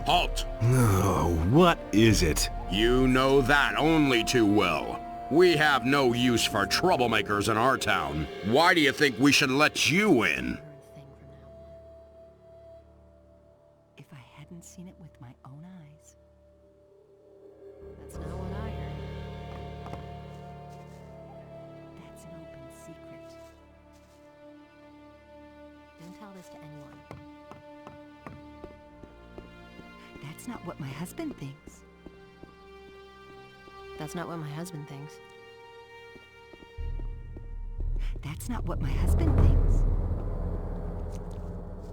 Halt! Oh, what is it? You know that only too well. We have no use for troublemakers in our town. Why do you think we should let you in? If I hadn't seen it with my own eyes. That's not what I heard. That's an open secret. Don't tell this to anyone. That's not what my husband thinks. That's not what my husband thinks. That's not what my husband thinks.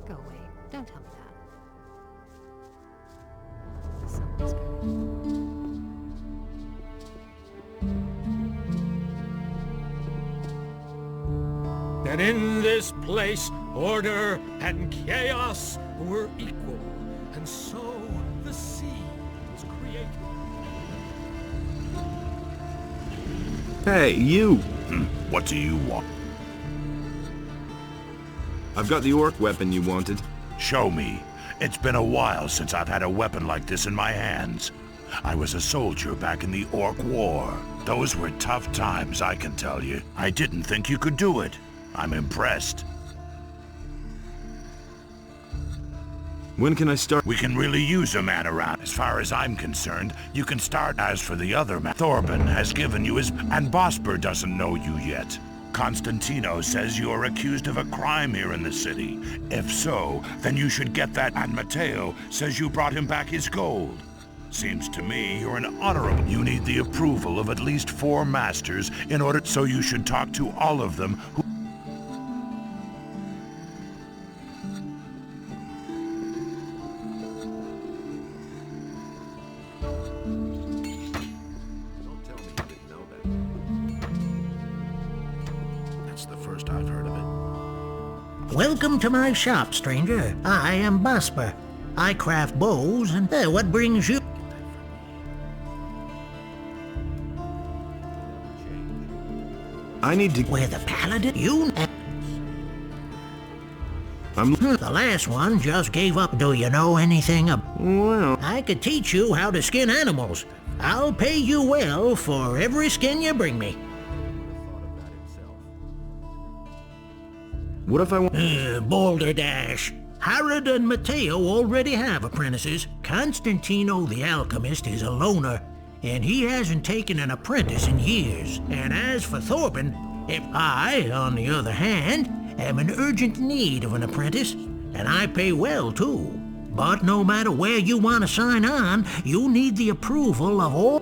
Go away. Don't tell me that. Someone's coming. That in this place, order and chaos were equal, and so the sea was created. Hey, you! What do you want? I've got the orc weapon you wanted. Show me. It's been a while since I've had a weapon like this in my hands. I was a soldier back in the Orc War. Those were tough times, I can tell you. I didn't think you could do it. I'm impressed. When can I start? We can really use a man around. As far as I'm concerned, you can start. As for the other man, Thorben has given you his... And Bosper doesn't know you yet. Constantino says you're accused of a crime here in the city. If so, then you should get that. And Matteo says you brought him back his gold. Seems to me you're an honorable. You need the approval of at least 4 masters in order... So you should talk to all of them who... I've heard of it. Welcome to my shop, stranger. I am Bosper. I craft bows and... what brings you... I need to... Where the paladin... You... The last one just gave up. Do you know anything about... Well... I could teach you how to skin animals. I'll pay you well for every skin you bring me. What if I want... Balderdash. Harrod and Matteo already have apprentices. Constantino the alchemist is a loner, and he hasn't taken an apprentice in years. And as for Thorben, if I, on the other hand, am in urgent need of an apprentice, and I pay well too. But no matter where you want to sign on, you need the approval of all...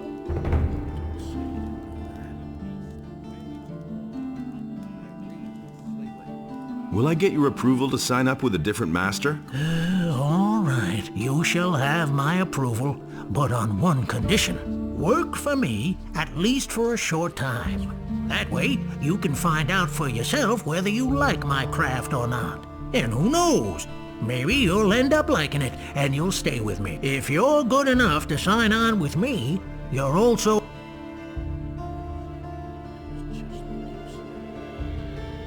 Will I get your approval to sign up with a different master? All right. You shall have my approval, but on one condition. Work for me, at least for a short time. That way, you can find out for yourself whether you like my craft or not. And who knows? Maybe you'll end up liking it, and you'll stay with me. If you're good enough to sign on with me, you're also...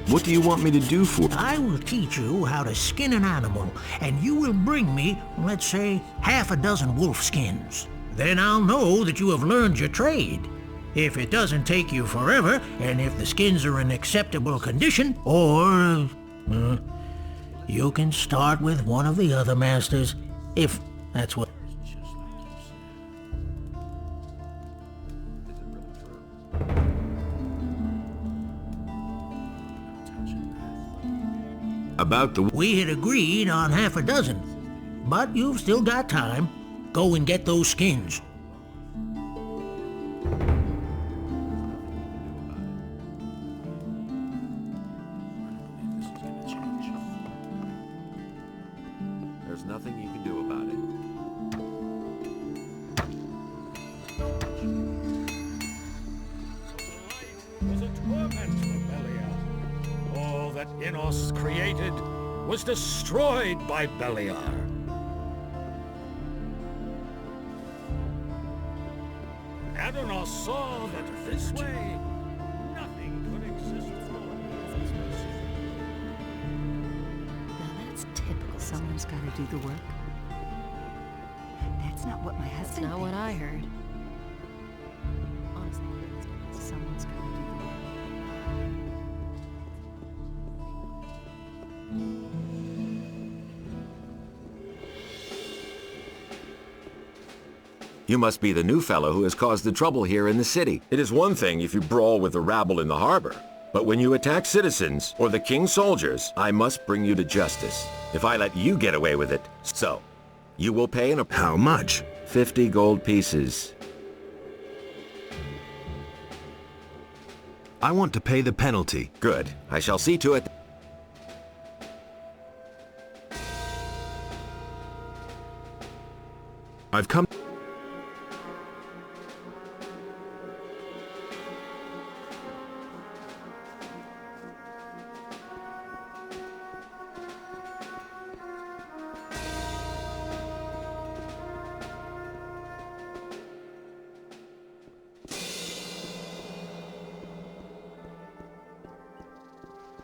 What do you want me to do for? I will teach you how to skin an animal, and you will bring me, let's say, 6 wolf skins. Then I'll know that you have learned your trade. If it doesn't take you forever, and if the skins are in acceptable condition, or... you can start with one of the other masters, if that's what... About the... We had agreed on 6, but you've still got time. Go and get those skins. There's nothing you can do about it. Was a torment for Beliar. All that Innos created was destroyed by Beliar. Adonos saw that this way, nothing could exist for him. Now that's typical. Someone's got to do the work. That's not what I heard. Honestly, someone's gotta do the work. You must be the new fellow who has caused the trouble here in the city. It is one thing if you brawl with the rabble in the harbor, but when you attack citizens or the king's soldiers, I must bring you to justice. If I let you get away with it, so you will pay an... How much? 50 gold pieces. I want to pay the penalty. Good. I shall see to it. I've come...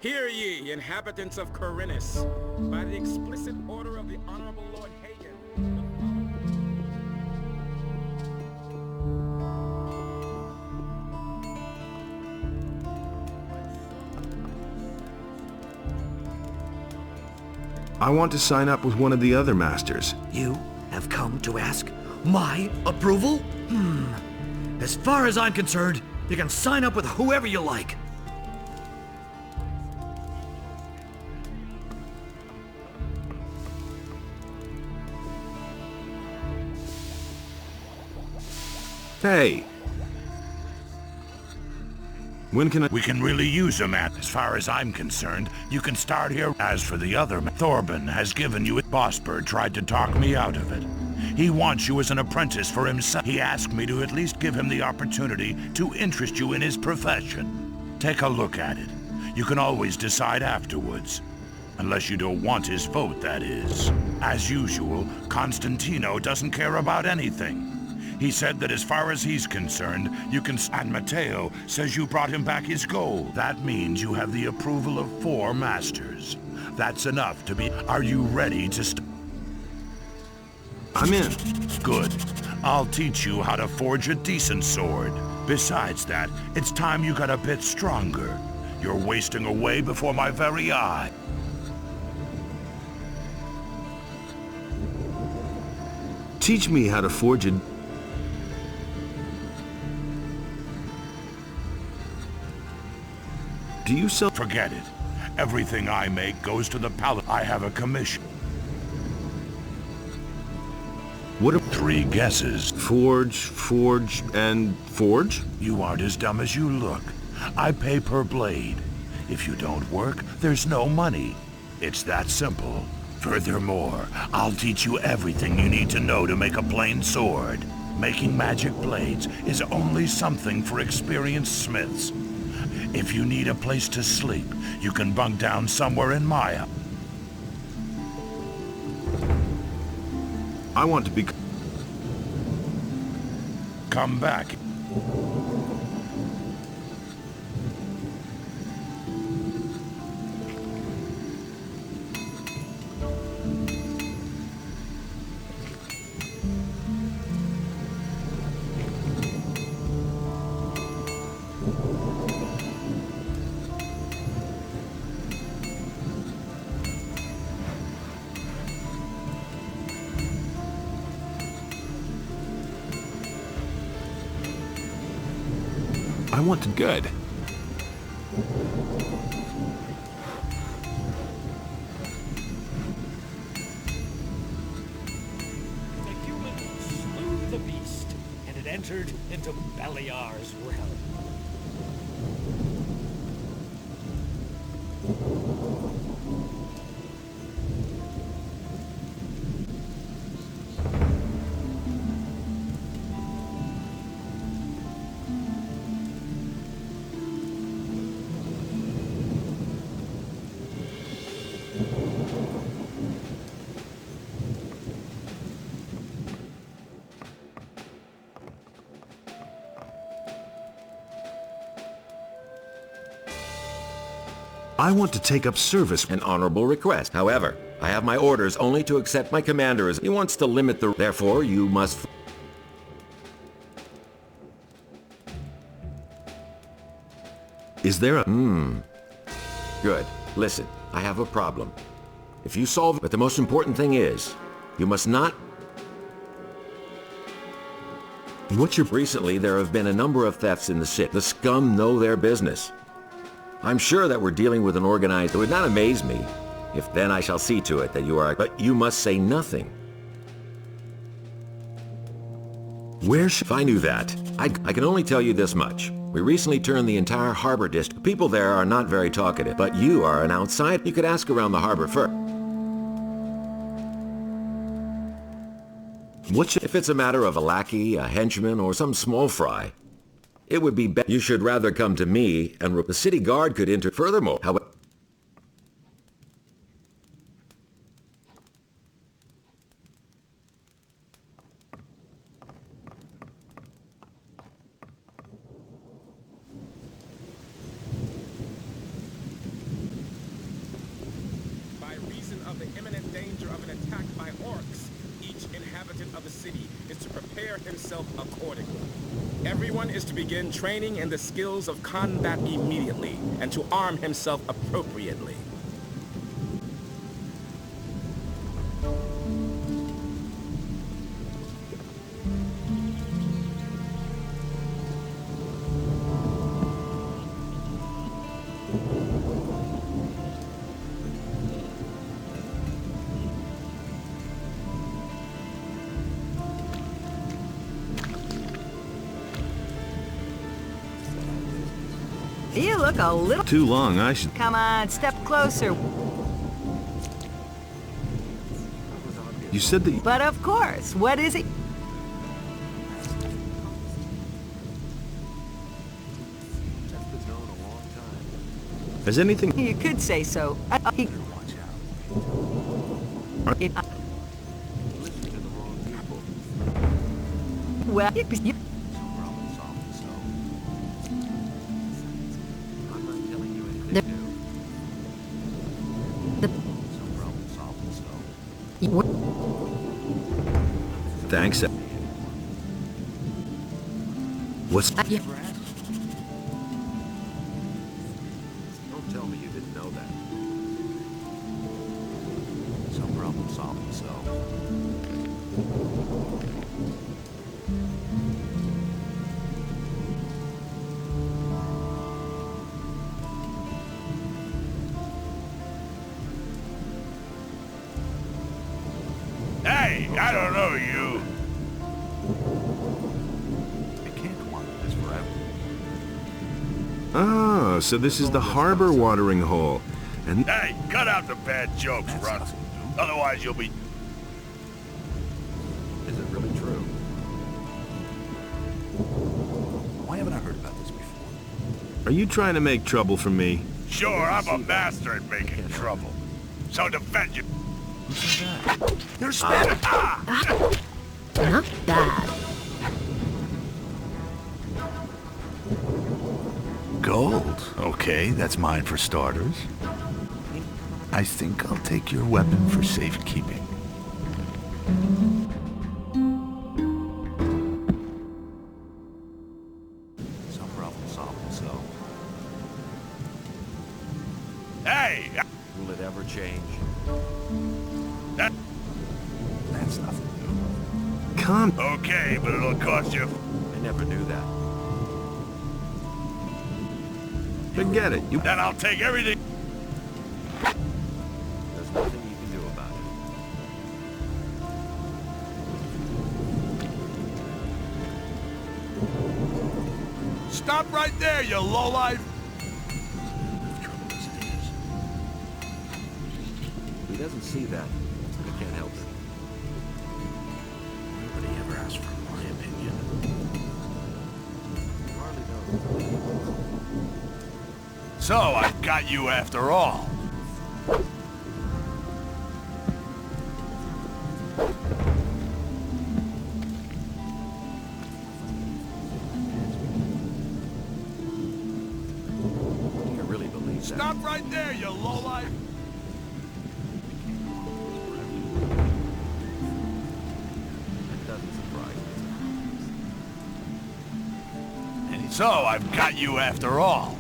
Hear ye, inhabitants of Corinus, by the explicit order of the Honorable Lord Hagen. I want to sign up with one of the other masters. You have come to ask my approval? As far as I'm concerned, you can sign up with whoever you like. Hey! When can I... We can really use a man. As far as I'm concerned, you can start here. As for the other man, Thorben has given you it. Bossbird tried to talk me out of it. He wants you as an apprentice for himself. He asked me to at least give him the opportunity to interest you in his profession. Take a look at it. You can always decide afterwards. Unless you don't want his vote, that is. As usual, Constantino doesn't care about anything. He said that as far as he's concerned, you can... And Matteo says you brought him back his gold. That means you have the approval of 4 masters. That's enough to be... Are you ready to I'm in. Good. I'll teach you how to forge a decent sword. Besides that, it's time you got a bit stronger. You're wasting away before my very eye. Teach me how to forge a... Do you sell... Forget it. Everything I make goes to the palace. I have a commission. What are... 3 guesses. Forge, and forge? You aren't as dumb as you look. I pay per blade. If you don't work, there's no money. It's that simple. Furthermore, I'll teach you everything you need to know to make a plain sword. Making magic blades is only something for experienced smiths. If you need a place to sleep, you can bunk down somewhere in my house. I want to be... Come back. I want to... Good. The human slew the beast, and it entered into Beliar's realm. I want to take up service. An honorable request. However, I have my orders only to accept my commander as... He wants to limit the... Therefore, you must... Is there a... Good. Listen, I have a problem. If you solve it, but the most important thing is, you must not... What's your... Recently, there have been a number of thefts in the city. The scum know their business. I'm sure that we're dealing with an organized... It would not amaze me if then I shall see to it that you are... But you must say nothing. Where should... If I knew that, I can only tell you this much. We recently turned the entire harbor district. People there are not very talkative, but you are an outsider. You could ask around the harbor first. If it's a matter of a lackey, a henchman, or some small fry, it would be better. You should rather come to me, and the city guard could enter. Furthermore, however... By reason of the imminent danger of an attack by orcs, each inhabitant of the city is to prepare himself accordingly. Everyone is to begin training in the skills of combat immediately, and to arm himself appropriately. You look a little... Too long, I should... Come on, step closer. You said that... But of course, what is it? Has anything... You could say so. Well, you... Thanks. What's... Don't tell me you didn't know that. Some problem solving, so... Hey, I don't know you. I can't want this forever. Oh, so this is the harbor watering hole. And... Hey, cut out the bad jokes, Runt. Otherwise you'll be... Is it really true? Why haven't I heard about this before? Are you trying to make trouble for me? Sure, I'm a master at making trouble. So defend you. You're spinning! Not bad. Gold. Okay, that's mine for starters. I think I'll take your weapon for safekeeping. Some problem solving, so... Hey! Will it ever change? That's nothing new. Come... Okay, but it'll cost you... I never knew that. Forget it. You... Then I'll take everything... There's nothing you can do about it. Stop right there, you lowlife! He doesn't see that. I can't help it. Nobody ever asked for my opinion. Hardly knows. So, I've got you after all. You really believe that? Stop right there, you lowlife! That doesn't surprise me. So, I've got you after all.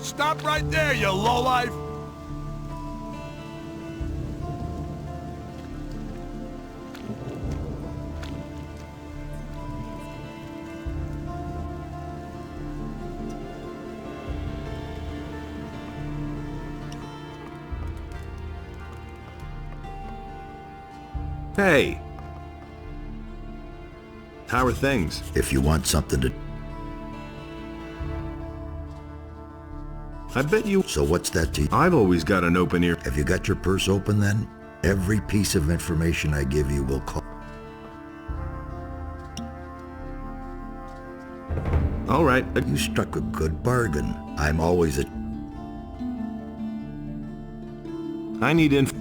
Stop right there, you lowlife! Hey! How are things? If you want something to... I bet you... So what's that to you? I've always got an open ear. Have you got your purse open then? Every piece of information I give you will call... All right. You struck a good bargain. I'm always a... I need info.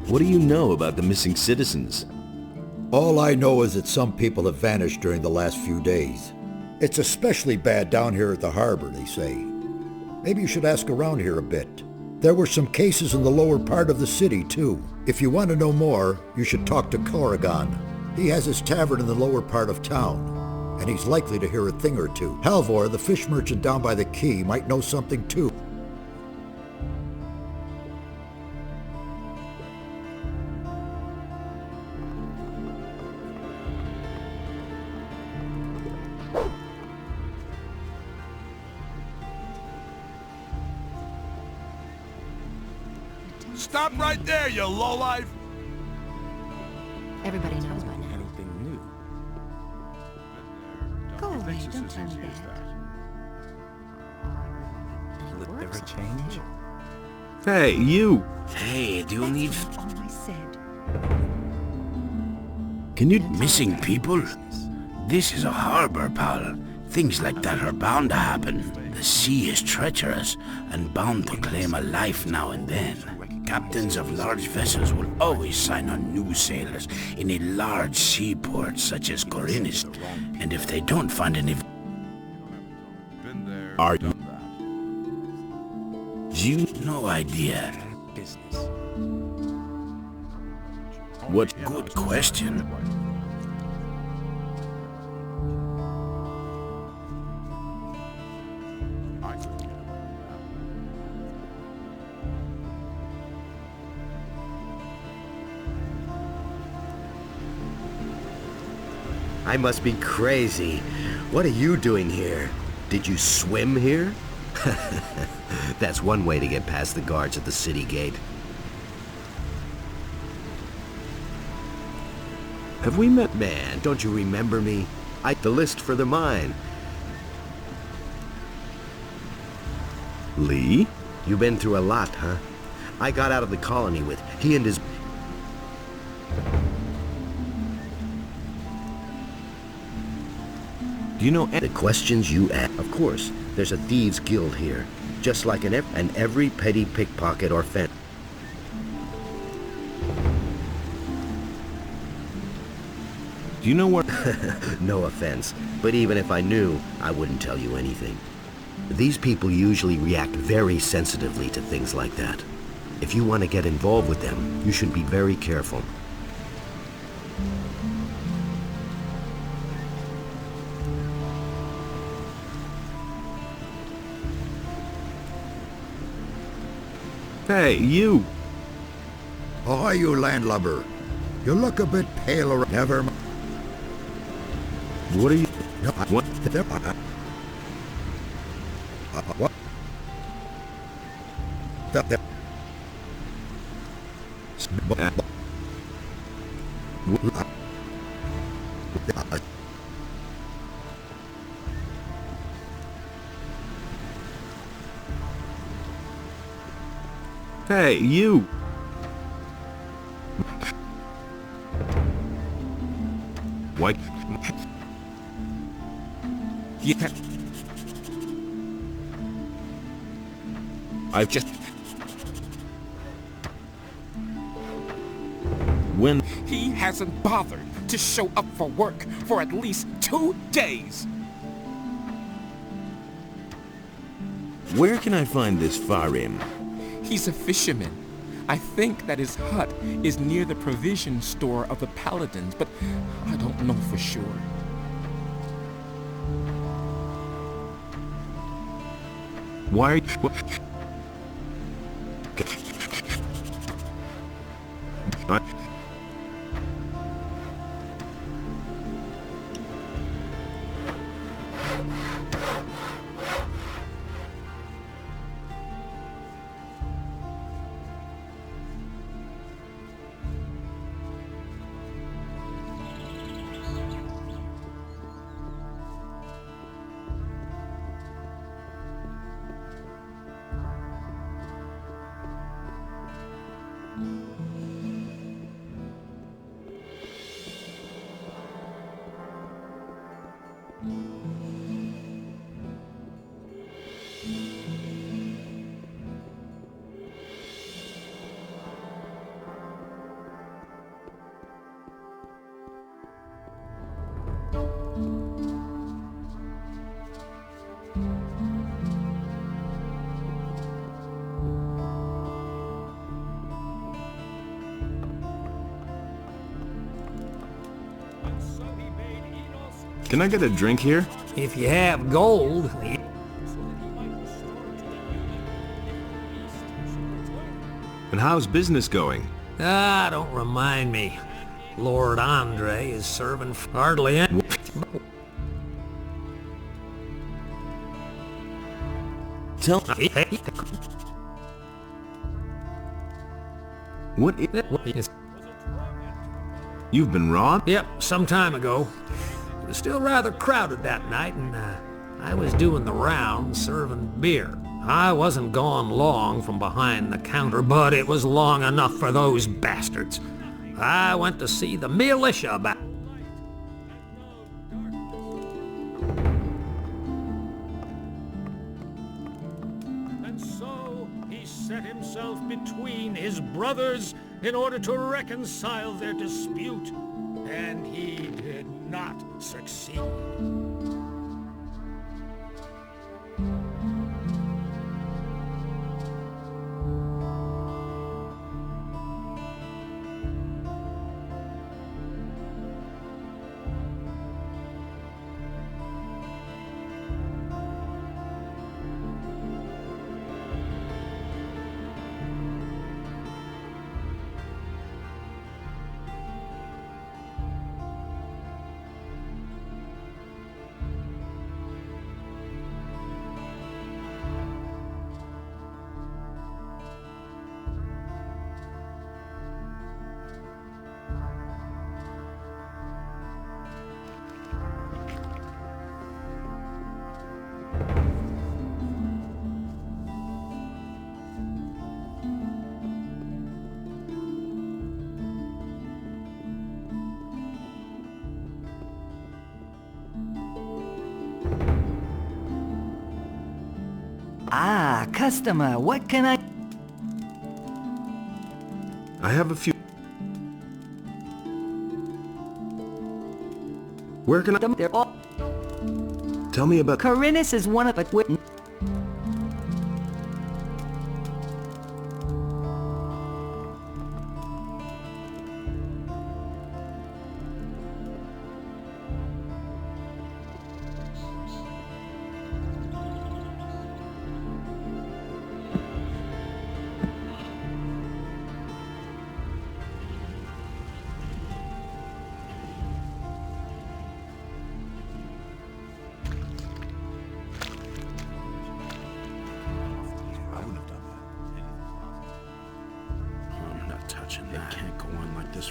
What do you know about the missing citizens? All I know is that some people have vanished during the last few days. It's especially bad down here at the harbor, they say. Maybe you should ask around here a bit. There were some cases in the lower part of the city, too. If you want to know more, you should talk to Corrigan. He has his tavern in the lower part of town, and he's likely to hear a thing or two. Halvor, the fish merchant down by the quay, might know something, too. Stop right there, you lowlife! Everybody knows by now. Anything new? Go away, don't tell me that. Will it ever change? Hey, you! Hey, do you need... All I said. Can you... Missing people? This is a harbor, pal. Things like that are bound to happen. The sea is treacherous and bound to claim a life now and then. Captains of large vessels will always sign on new sailors in a large seaport such as Corinth, and if they don't find any... Are you... No idea. What? Good question. I must be crazy. What are you doing here? Did you swim here? That's one way to get past the guards at the city gate. Have we met? Man, don't you remember me? The list for the mine. Lee? You've been through a lot, huh? I got out of the colony with he and his... Do you know the questions you ask? Of course, there's a thieves guild here, just like and every petty pickpocket or fence. Do you know where... No offense, but even if I knew, I wouldn't tell you anything. These people usually react very sensitively to things like that. If you want to get involved with them, you should be very careful. Hey, you! Ahoy, you landlubber. You look a bit pale. Never mind. What are you... No, What? What? Hey, you! What? Yeah. I've just... When... He hasn't bothered to show up for work for at least 2 days. Where can I find this Farim? He's a fisherman. I think that his hut is near the provision store of the Paladins, but I don't know for sure. Why are you... Can I get a drink here? If you have gold. And how's business going? Ah, don't remind me. Lord Andre is serving hardly any. What is... You've been robbed? Yep, some time ago. It was still rather crowded that night, and I was doing the rounds serving beer. I wasn't gone long from behind the counter, but it was long enough for those bastards. I went to see the militia about... And so he set himself between his brothers in order to reconcile their dispute, and he did not succeed. Ah, customer, what can I... I have a few... Where can I... They're all... Tell me about... Corinus is one of the...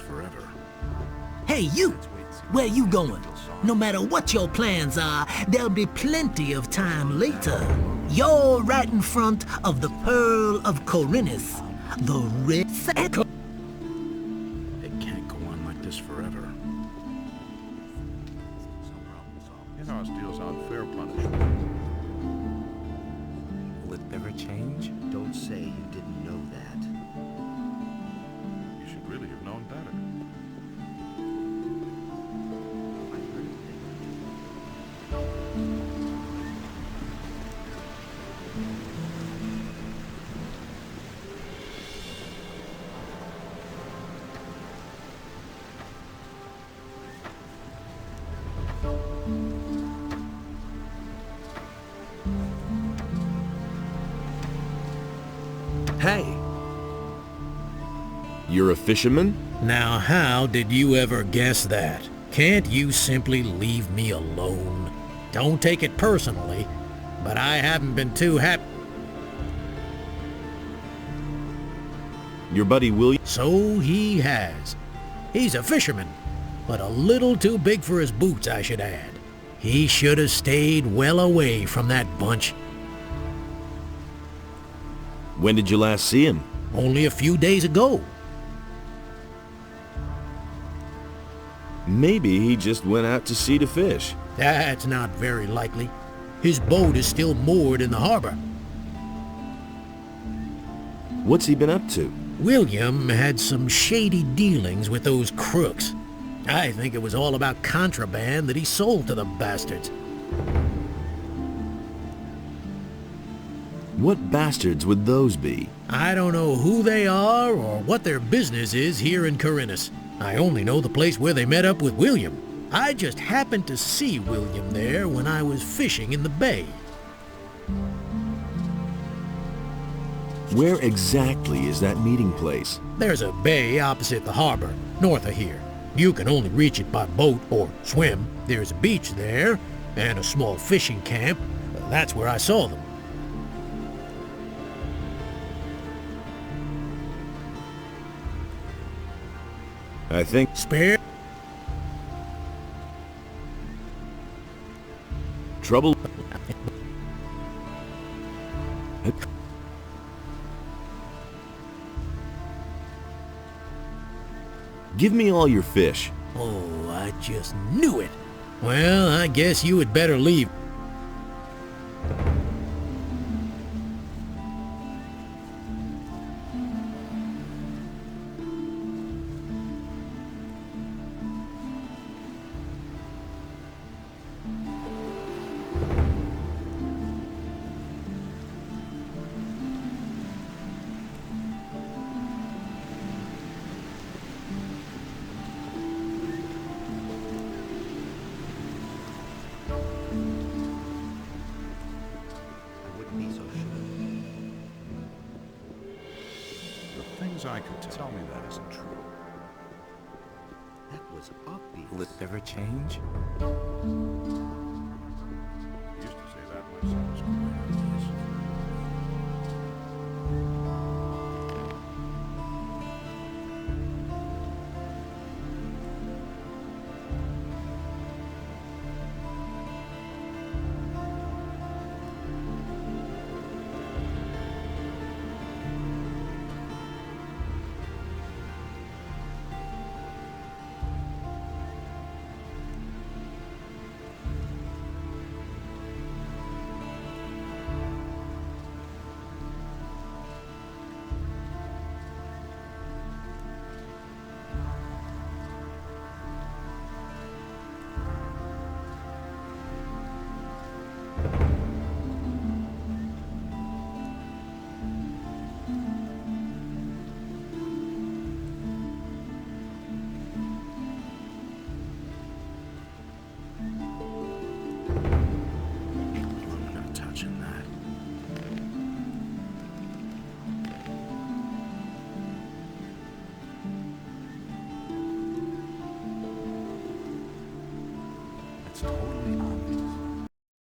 Forever. Hey, you! Where you going? No matter what your plans are, there'll be plenty of time later. You're right in front of the Pearl of Corinus, the red circle. It can't go on like this forever. In-house deals out fair punishment. Will it ever change? Don't say you didn't know that. You should really have known better. you're a fisherman? Now how did you ever guess that? Can't you simply leave me alone? Don't take it personally, but I haven't been too happy. Your buddy William? So he has. He's a fisherman, but a little too big for his boots, I should add. He should have stayed well away from that bunch. When did you last see him? Only a few days ago. Maybe he just went out to sea to fish. That's not very likely. His boat is still moored in the harbor. What's he been up to? William had some shady dealings with those crooks. I think it was all about contraband that he sold to the bastards. What bastards would those be? I don't know who they are or what their business is here in Corinus. I only know the place where they met up with William. I just happened to see William there when I was fishing in the bay. Where exactly is that meeting place? There's a bay opposite the harbor, north of here. You can only reach it by boat or swim. There's a beach there, and a small fishing camp. That's where I saw them. I think... Spare? Trouble... Give me all your fish. Oh, I just knew it. Well, I guess you had better leave. I could tell me that isn't true. That was obvious. Will it ever change? I used to say that myself was quite obvious. Totally